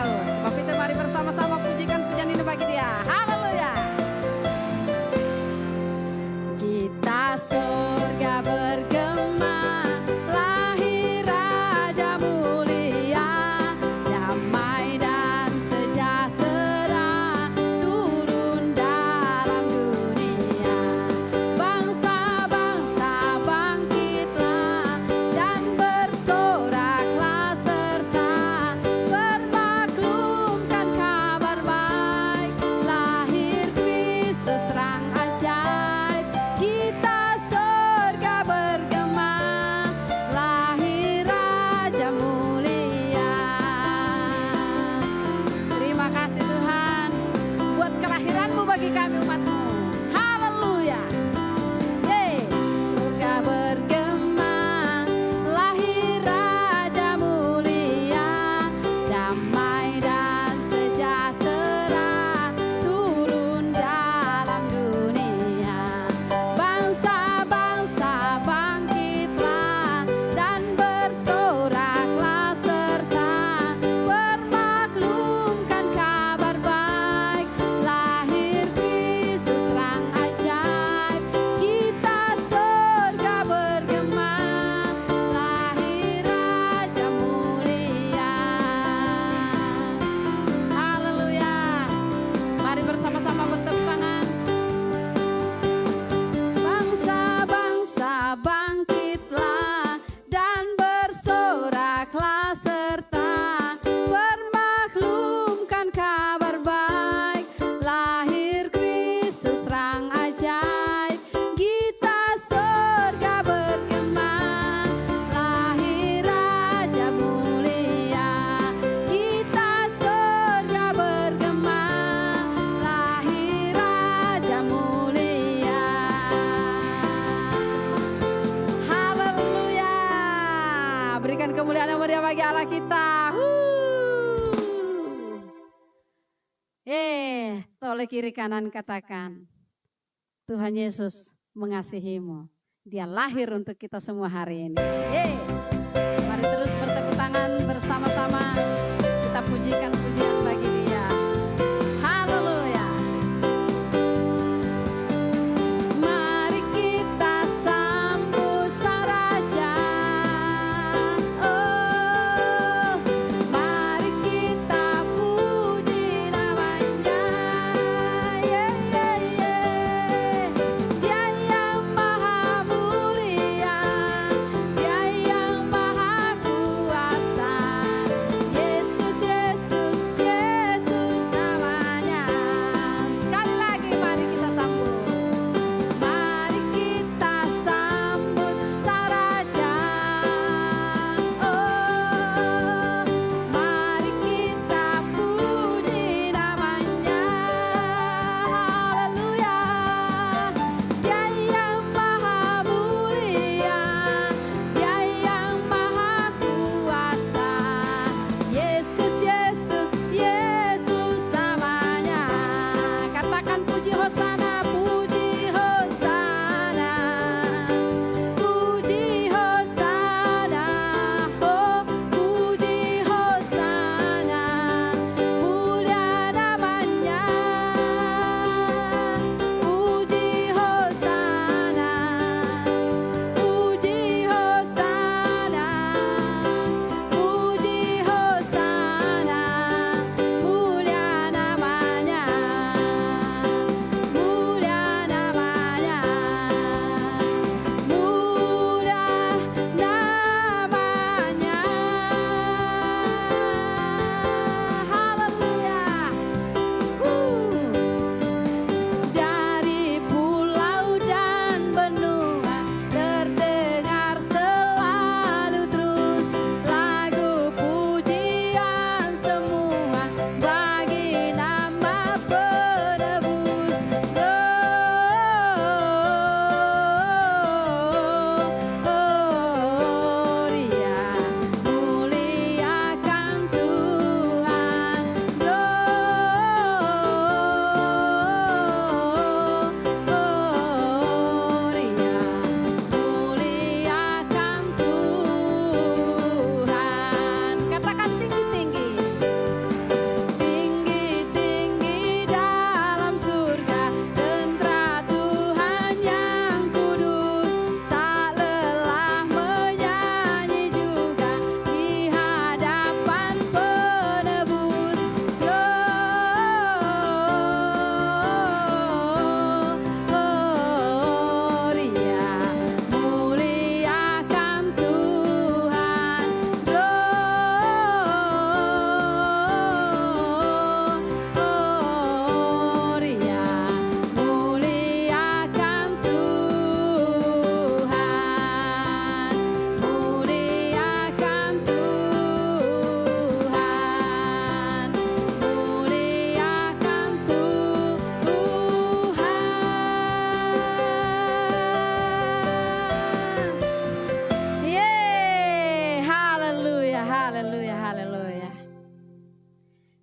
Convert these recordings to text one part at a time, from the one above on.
Daud. Sebab itu mari bersama-sama pujikan pujian ini bagi dia. Haleluya. Kita surga bergema, lahir Raja mulia, damai dan sejahtera turun dalam dunia. Bangsa-bangsa bangkitlah dan bersoraklah serta bermaklumkan kabar baik, lahir Kristus terang ajaib. Kita surga bergema, lahir Raja mulia. Terima kasih Tuhan buat kelahiranmu bagi kami umatmu. Haleluya. Yeay. Surga bergema, lahir Raja mulia, damai dan sejahtera turun dalam dunia. Bangsa-bangsa bangkitlah dan bersoraklah serta bermaklumkan kabar baik, lahir Kristus terang ajaib. Kita surga bergema, lahir Raja mulia. Haleluya. Mari bersama-sama bertepuk tangan. Bangsa-bangsa bangkitlah dan bersoraklah serta bermaklumkan kabar baik, lahir Kristus terang ajaib. Kita surga bergema, lahir Raja mulia. Kita surga bergema, lahir Raja mulia. Haleluya. Berikan kemuliaan yang meriah bagi Allah kita. Toleh kiri kanan katakan, Tuhan Yesus mengasihimu. Dia lahir untuk kita semua hari ini. Mari terus bertepuk tangan bersama-sama. Kita pujikan pujian bagi dia. Haleluya. Mari kita sambut Sang Raja. Oh, mari kita puji namanya. Dia yang maha mulia, Dia yang maha kuasa. Yesus, Yesus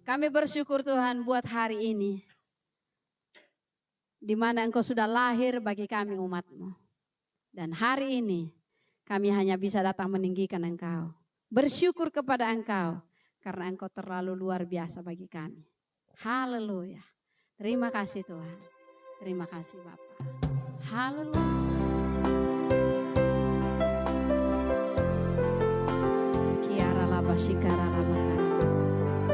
Kami bersyukur Tuhan buat hari ini, di mana Engkau sudah lahir bagi kami umat-Mu. Dan hari ini kami hanya bisa datang meninggikan Engkau. Bersyukur kepada Engkau karena Engkau terlalu luar biasa bagi kami. Haleluya. Terima kasih Tuhan. Terima kasih Bapak. Haleluya. Kiara laba shikara laba karabasa.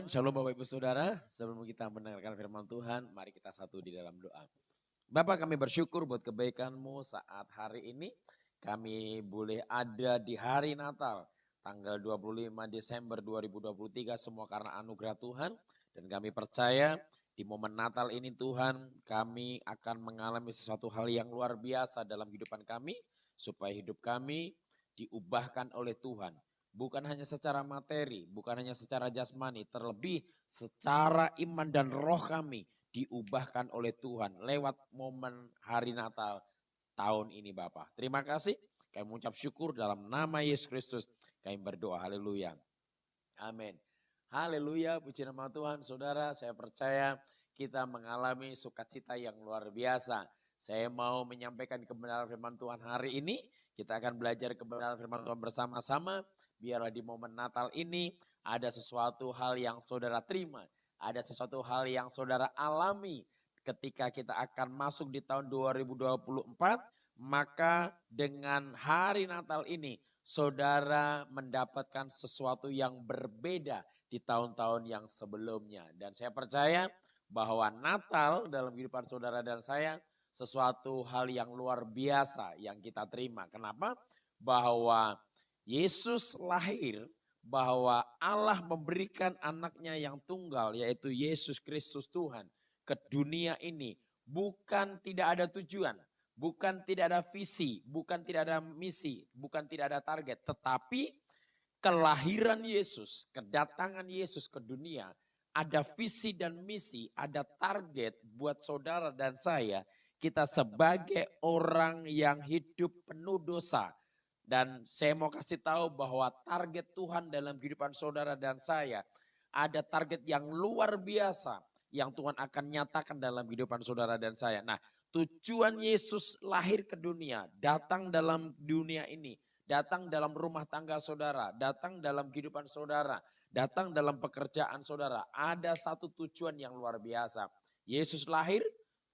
Tuhan, shalom Bapak Ibu Saudara. Sebelum kita mendengarkan firman Tuhan, mari kita satu di dalam doa. Bapak, kami bersyukur buat kebaikan-Mu saat hari ini. Kami boleh ada di hari Natal, tanggal 25 Desember 2023, semua karena anugerah Tuhan. Dan kami percaya di momen Natal ini Tuhan, kami akan mengalami sesuatu hal yang luar biasa dalam kehidupan kami. Supaya hidup kami diubahkan oleh Tuhan. Bukan hanya secara materi, bukan hanya secara jasmani, terlebih secara iman dan roh kami diubahkan oleh Tuhan lewat momen hari Natal tahun ini Bapak. Terima kasih, kami mengucap syukur dalam nama Yesus Kristus, kami berdoa, haleluya. Amin. Haleluya, puji nama Tuhan. Saudara, saya percaya kita mengalami sukacita yang luar biasa. Saya mau menyampaikan kebenaran firman Tuhan hari ini. Kita akan belajar kebenaran firman Tuhan bersama-sama. Biarlah di momen Natal ini ada sesuatu hal yang saudara terima. Ada sesuatu hal yang saudara alami ketika kita akan masuk di tahun 2024. Maka dengan hari Natal ini saudara mendapatkan sesuatu yang berbeda di tahun-tahun yang sebelumnya. Dan saya percaya bahwa Natal dalam kehidupan saudara dan saya sesuatu hal yang luar biasa yang kita terima. Kenapa? Bahwa Yesus lahir, bahwa Allah memberikan anaknya yang tunggal yaitu Yesus Kristus Tuhan ke dunia ini. Bukan tidak ada tujuan, bukan tidak ada visi, bukan tidak ada misi, bukan tidak ada target. Tetapi kelahiran Yesus, kedatangan Yesus ke dunia ada visi dan misi, ada target buat saudara dan saya. Kita sebagai orang yang hidup penuh dosa. Dan saya mau kasih tahu bahwa target Tuhan dalam kehidupan saudara dan saya ada target yang luar biasa yang Tuhan akan nyatakan dalam kehidupan saudara dan saya. Nah, tujuan Yesus lahir ke dunia, datang dalam dunia ini, datang dalam rumah tangga saudara, datang dalam kehidupan saudara, datang dalam pekerjaan saudara. Ada satu tujuan yang luar biasa. Yesus lahir,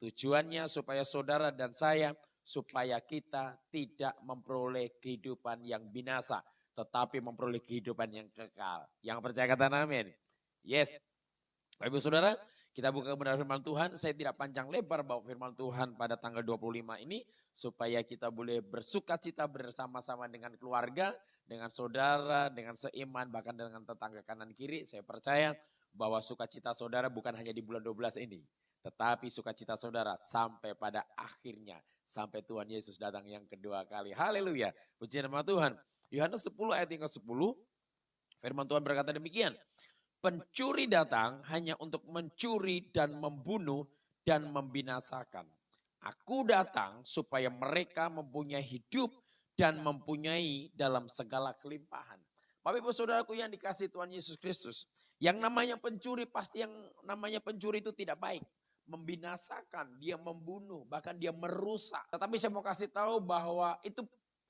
tujuannya supaya saudara dan saya, supaya kita tidak memperoleh kehidupan yang binasa, tetapi memperoleh kehidupan yang kekal. Yang percaya kata amin. Yes. Bapak Ibu Saudara, kita buka kebenaran firman Tuhan. Saya tidak panjang lebar bawa firman Tuhan pada tanggal 25 ini, supaya kita boleh bersukacita bersama-sama dengan keluarga, dengan saudara, dengan seiman, bahkan dengan tetangga kanan kiri. Saya percaya bahwa sukacita saudara bukan hanya di bulan 12 ini, tetapi sukacita saudara sampai pada akhirnya. Sampai Tuhan Yesus datang yang kedua kali. Haleluya. Puji nama Tuhan. Yohanes 10 ayat yang ke-10. Firman Tuhan berkata demikian. Pencuri datang hanya untuk mencuri dan membunuh dan membinasakan. Aku datang supaya mereka mempunyai hidup dan mempunyai dalam segala kelimpahan. Bapak Ibu Saudaraku yang dikasihi Tuhan Yesus Kristus. Yang namanya pencuri, pasti yang namanya pencuri itu tidak baik. Membinasakan, dia membunuh, bahkan dia merusak. Tetapi saya mau kasih tahu bahwa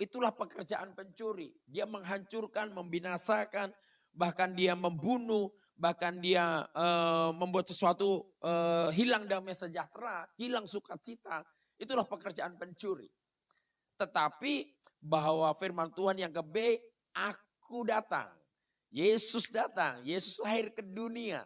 itulah pekerjaan pencuri. Dia menghancurkan, membinasakan, bahkan dia membunuh, bahkan dia membuat sesuatu hilang damai sejahtera, hilang sukacita. Itulah pekerjaan pencuri. Tetapi bahwa firman Tuhan yang ke B, aku datang. Yesus datang, Yesus lahir ke dunia.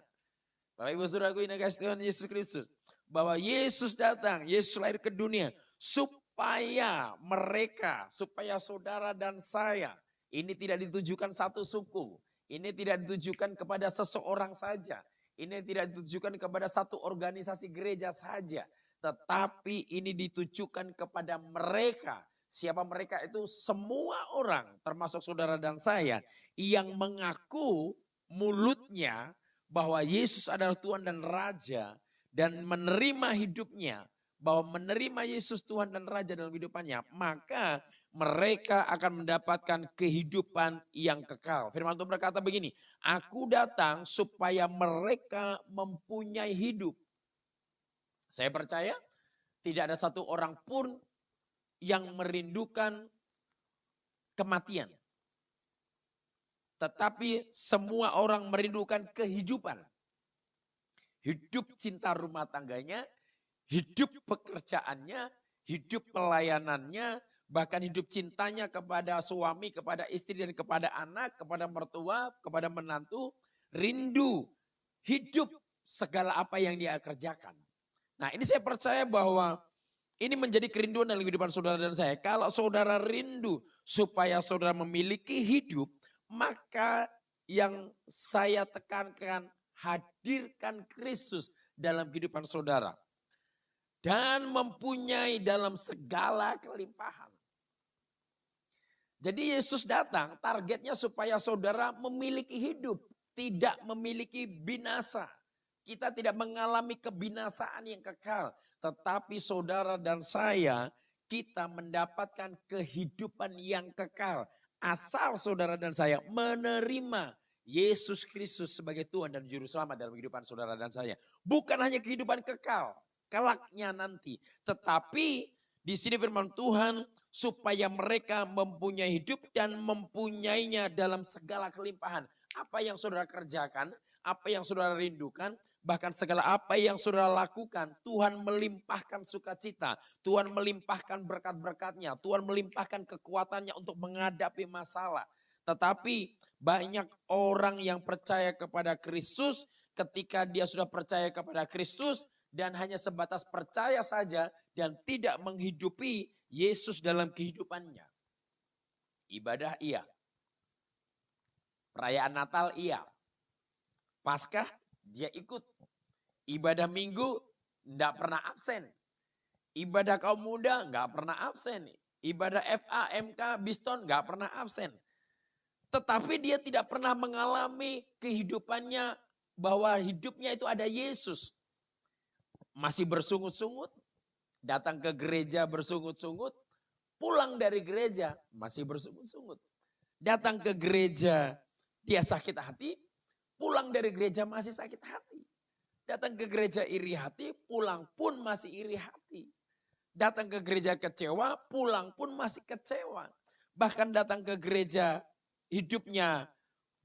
Bapak Ibu Saudaraku yang dikasihi Tuhan Yesus Kristus. Bahwa Yesus datang, Yesus lahir ke dunia. Supaya mereka, supaya saudara dan saya. Ini tidak ditujukan satu suku. Ini tidak ditujukan kepada seseorang saja. Ini tidak ditujukan kepada satu organisasi gereja saja. Tetapi ini ditujukan kepada mereka. Siapa mereka itu? Semua orang termasuk saudara dan saya. Yang mengaku mulutnya bahwa Yesus adalah Tuhan dan Raja. Dan menerima hidupnya, bahwa menerima Yesus Tuhan dan Raja dalam hidupannya, maka mereka akan mendapatkan kehidupan yang kekal. Firman Tuhan berkata begini, aku datang supaya mereka mempunyai hidup. Saya percaya tidak ada satu orang pun yang merindukan kematian. Tetapi semua orang merindukan kehidupan. Hidup cinta rumah tangganya, hidup pekerjaannya, hidup pelayanannya, bahkan hidup cintanya kepada suami, kepada istri dan kepada anak, kepada mertua, kepada menantu. Rindu hidup segala apa yang dia kerjakan. Nah, ini saya percaya bahwa ini menjadi kerinduan dalam kehidupan saudara dan saya. Kalau saudara rindu supaya saudara memiliki hidup, maka yang saya tekankan, hadirkan Kristus dalam kehidupan saudara. Dan mempunyai dalam segala kelimpahan. Jadi Yesus datang, targetnya supaya saudara memiliki hidup. Tidak memiliki binasa. Kita tidak mengalami kebinasaan yang kekal. Tetapi saudara dan saya, kita mendapatkan kehidupan yang kekal. Asal saudara dan saya menerima Yesus Kristus sebagai Tuhan dan Juru Selamat dalam kehidupan saudara dan saya. Bukan hanya kehidupan kekal, kelaknya nanti. Tetapi di sini firman Tuhan, supaya mereka mempunyai hidup dan mempunyainya dalam segala kelimpahan. Apa yang saudara kerjakan, apa yang saudara rindukan, bahkan segala apa yang saudara lakukan, Tuhan melimpahkan sukacita, Tuhan melimpahkan berkat-berkatnya, Tuhan melimpahkan kekuatannya untuk menghadapi masalah. Tetapi banyak orang yang percaya kepada Kristus, ketika dia sudah percaya kepada Kristus dan hanya sebatas percaya saja dan tidak menghidupi Yesus dalam kehidupannya. Ibadah iya. Perayaan Natal iya. Paskah dia ikut. Ibadah Minggu enggak pernah absen. Ibadah kaum muda enggak pernah absen. Ibadah FA, MK, Biston enggak pernah absen. Tetapi dia tidak pernah mengalami kehidupannya bahwa hidupnya itu ada Yesus. Masih bersungut-sungut. Datang ke gereja bersungut-sungut, pulang dari gereja masih bersungut-sungut. Datang ke gereja dia sakit hati, pulang dari gereja masih sakit hati. Datang ke gereja iri hati, pulang pun masih iri hati. Datang ke gereja kecewa, pulang pun masih kecewa. Bahkan datang ke gereja hidupnya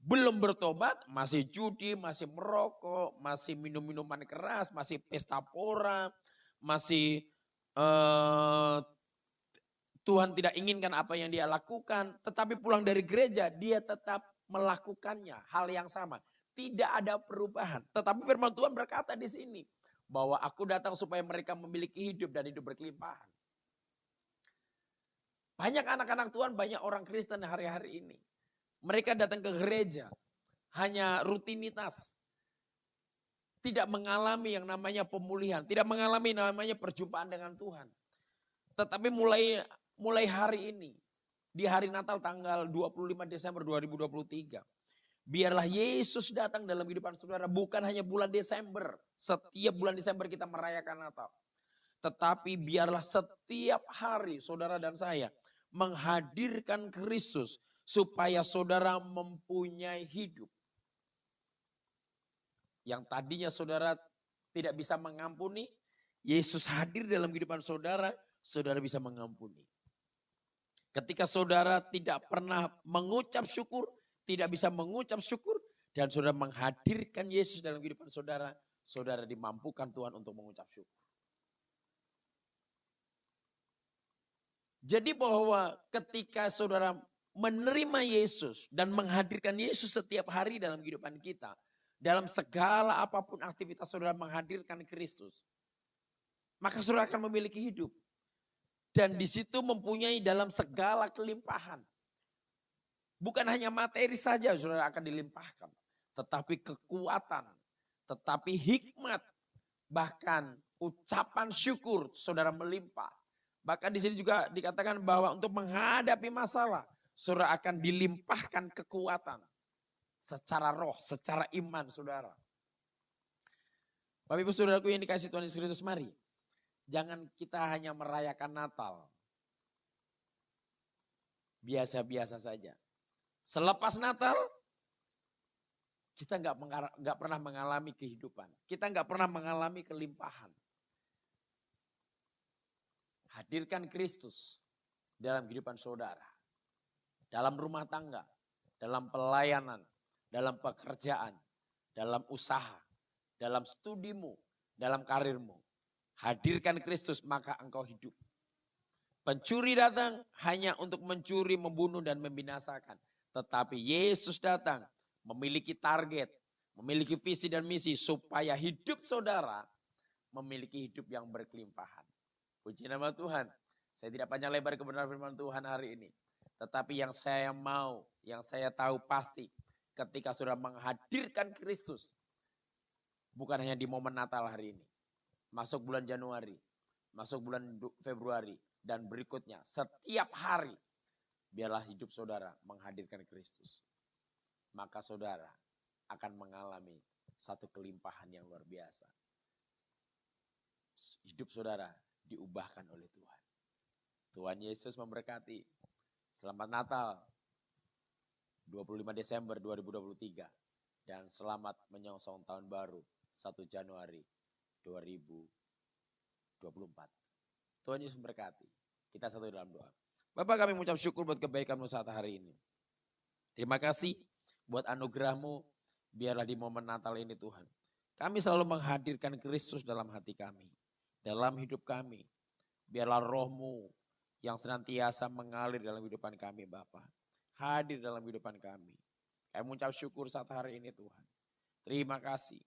belum bertobat, masih judi, masih merokok, masih minum minuman keras, masih pesta pora, masih Tuhan tidak inginkan apa yang dia lakukan, tetapi pulang dari gereja dia tetap melakukannya, hal yang sama. Tidak ada perubahan. Tetapi firman Tuhan berkata di sini bahwa aku datang supaya mereka memiliki hidup dan hidup berkelimpahan. Banyak anak-anak Tuhan, banyak orang Kristen hari-hari ini. Mereka datang ke gereja hanya rutinitas. Tidak mengalami yang namanya pemulihan. Tidak mengalami namanya perjumpaan dengan Tuhan. Tetapi mulai hari ini. Di hari Natal tanggal 25 Desember 2023. Biarlah Yesus datang dalam kehidupan saudara. Bukan hanya bulan Desember. Setiap bulan Desember kita merayakan Natal. Tetapi biarlah setiap hari saudara dan saya menghadirkan Kristus. Supaya saudara mempunyai hidup. Yang tadinya saudara tidak bisa mengampuni, Yesus hadir dalam kehidupan saudara, saudara bisa mengampuni. Ketika saudara tidak pernah mengucap syukur, tidak bisa mengucap syukur, dan saudara menghadirkan Yesus dalam kehidupan saudara, saudara dimampukan Tuhan untuk mengucap syukur. Jadi bahwa ketika saudara menerima Yesus dan menghadirkan Yesus setiap hari dalam kehidupan kita, dalam segala apapun aktivitas saudara menghadirkan Kristus, maka saudara akan memiliki hidup. Dan di situ mempunyai dalam segala kelimpahan. Bukan hanya materi saja saudara akan dilimpahkan. Tetapi kekuatan, tetapi hikmat, bahkan ucapan syukur saudara melimpah. Bahkan di sini juga dikatakan bahwa untuk menghadapi masalah, saudara akan dilimpahkan kekuatan. Secara roh, secara iman saudara. Bapak ibu saudaraku yang dikasih Tuhan Yesus Kristus, mari. Jangan kita hanya merayakan Natal. Biasa-biasa saja. Selepas Natal, kita nggak pernah mengalami kehidupan. Kita nggak pernah mengalami kelimpahan. Hadirkan Kristus dalam kehidupan saudara. Dalam rumah tangga, dalam pelayanan, dalam pekerjaan, dalam usaha, dalam studimu, dalam karirmu. Hadirkan Kristus maka engkau hidup. Pencuri datang hanya untuk mencuri, membunuh dan membinasakan. Tetapi Yesus datang memiliki target, memiliki visi dan misi supaya hidup saudara memiliki hidup yang berkelimpahan. Puji nama Tuhan. Saya tidak panjang lebar kebenaran firman Tuhan hari ini. Tetapi yang saya mau, yang saya tahu pasti ketika saudara menghadirkan Kristus. Bukan hanya di momen Natal hari ini. Masuk bulan Januari, masuk bulan Februari, dan berikutnya. Setiap hari, biarlah hidup saudara menghadirkan Kristus. Maka saudara akan mengalami satu kelimpahan yang luar biasa. Hidup saudara diubahkan oleh Tuhan. Tuhan Yesus memberkati. Selamat Natal 25 Desember 2023 dan selamat menyongsong tahun baru 1 Januari 2024. Tuhan Yesus memberkati. Kita satu dalam doa. Bapak, kami mengucap syukur buat kebaikan-Mu saat hari ini. Terima kasih buat anugerah-Mu. Biarlah di momen Natal ini Tuhan, kami selalu menghadirkan Kristus dalam hati kami, dalam hidup kami. Biarlah Roh-Mu yang senantiasa mengalir dalam kehidupan kami Bapa, hadir dalam kehidupan kami. Kami mengucap syukur saat hari ini Tuhan. Terima kasih.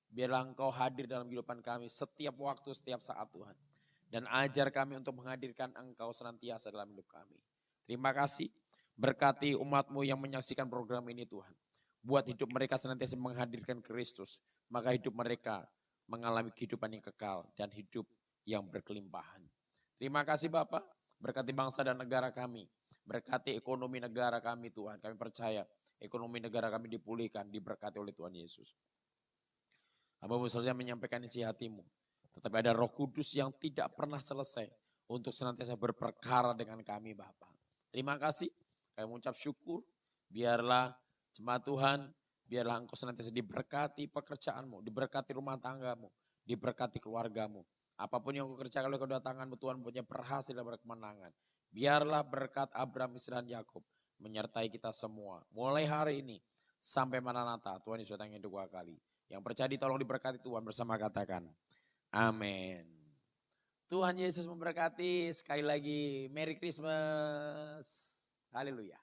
Biarlah Engkau hadir dalam kehidupan kami setiap waktu, setiap saat Tuhan. Dan ajar kami untuk menghadirkan Engkau senantiasa dalam hidup kami. Terima kasih. Berkati umat-Mu yang menyaksikan program ini Tuhan. Buat hidup mereka senantiasa menghadirkan Kristus. Maka hidup mereka mengalami kehidupan yang kekal dan hidup yang berkelimpahan. Terima kasih Bapak. Berkati bangsa dan negara kami. Berkati ekonomi negara kami Tuhan. Kami percaya ekonomi negara kami dipulihkan, diberkati oleh Tuhan Yesus. Hamba-Mu saja menyampaikan isi hati-Mu. Tetapi ada Roh Kudus yang tidak pernah selesai untuk senantiasa berperkara dengan kami Bapa. Terima kasih. Kami mengucap syukur. Biarlah jemaat Tuhan, biarlah Engkau senantiasa diberkati pekerjaan-Mu, diberkati rumah tangga-Mu, diberkati keluarga-Mu. Apapun yang Kau kerjakan oleh kedatangan-Mu Tuhan punya berhasil dan berkemenangan. Biarlah berkat Abraham, Ishak dan Yakub menyertai kita semua. Mulai hari ini sampai Maranatha, Tuhan Yesus datang yang kedua kali. Yang percaya tolong diberkati Tuhan bersama katakan amin. Tuhan Yesus memberkati. Sekali lagi Merry Christmas. Haleluya.